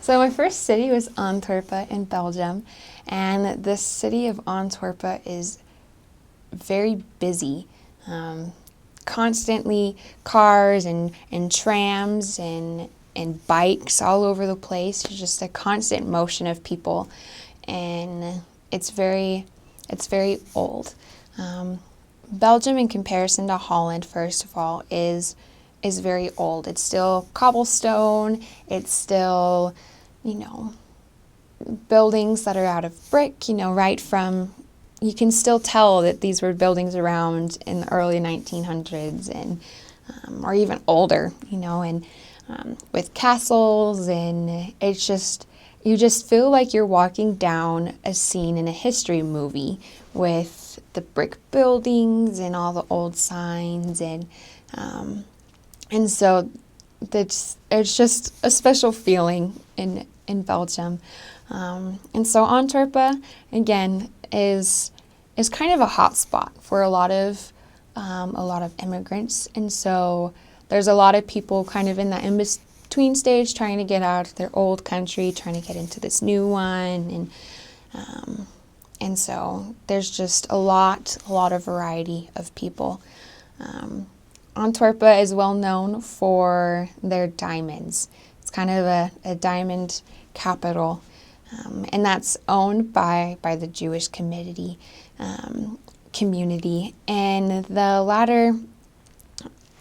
So my first city was Antwerp in Belgium, and this city of Antwerp is very busy. Um, Constantly cars and trams and bikes all over the place. It's just a constant motion of people, and it's very old. Um, Belgium, in comparison to Holland, first of all, is very old. It's still cobblestone. It's still, you know, buildings that are out of brick. Right from you can still tell that these were buildings around in the early 1900s and or even older. And with castles, and it's just you just feel like you're walking down a scene in a history movie with the brick buildings and all the old signs and so it's just a special feeling in Belgium. And so Antwerp, again, is kind of a hot spot for a lot of immigrants. And so there's a lot of people kind of in that in-between stage trying to get out of their old country, trying to get into this new one. And so there's just a lot of variety of people. Antwerp is well known for their diamonds. It's kind of a diamond capital, and that's owned by the Jewish community. And the latter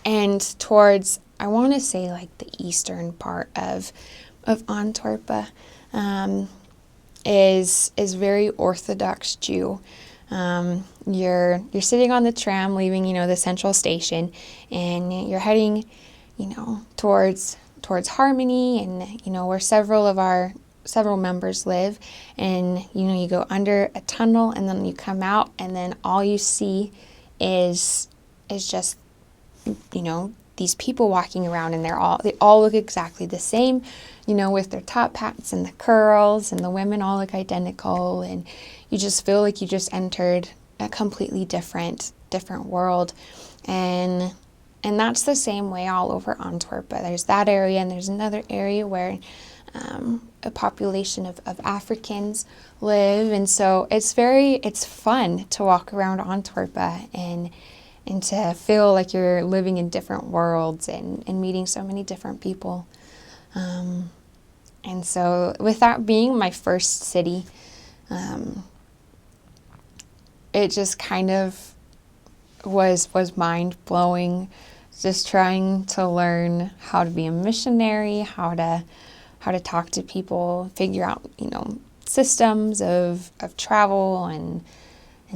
and towards, I want to say, like the eastern part of Antwerp, is very Orthodox Jew. You're sitting on the tram leaving, the central station, and you're heading, towards Harmony, and where several members live, and you go under a tunnel, and then you come out, and then all you see is just these people walking around, and they all look exactly the same, with their top hats and the curls, and the women all look identical, and you just feel like you just entered a completely different world. And that's the same way all over Antwerp. There's that area, and there's another area where a population of Africans live, and so it's fun to walk around Antwerp and to feel like you're living in different worlds and meeting so many different people. And so with that being my first city, it just kind of was mind-blowing, just trying to learn how to be a missionary, how to talk to people, figure out, systems of travel and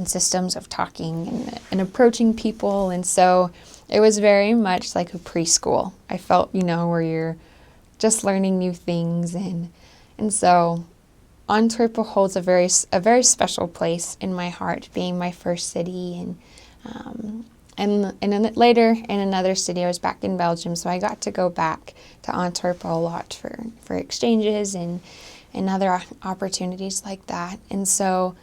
systems of talking and approaching people. And so it was very much like a preschool. I felt, where you're just learning new things. And so Antwerp holds a very special place in my heart, being my first city. And then later in another city, I was back in Belgium, so I got to go back to Antwerp a lot for exchanges and other opportunities like that. And so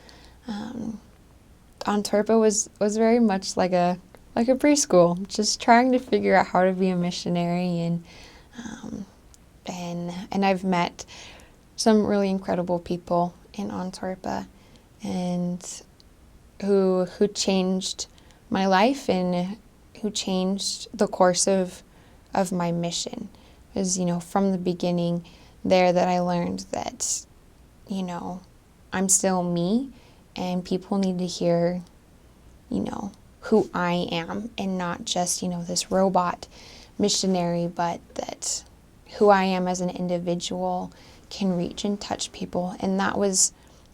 Antwerp was very much like a preschool, just trying to figure out how to be a missionary, and I've met some really incredible people in Antwerp, and who changed my life and who changed the course of my mission. Because, from the beginning there that I learned that, I'm still me, and people need to hear, who I am, and not just, this robot missionary, but that who I am as an individual can reach and touch people. And that was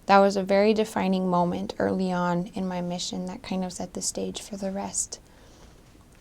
a very defining moment early on in my mission that kind of set the stage for the rest.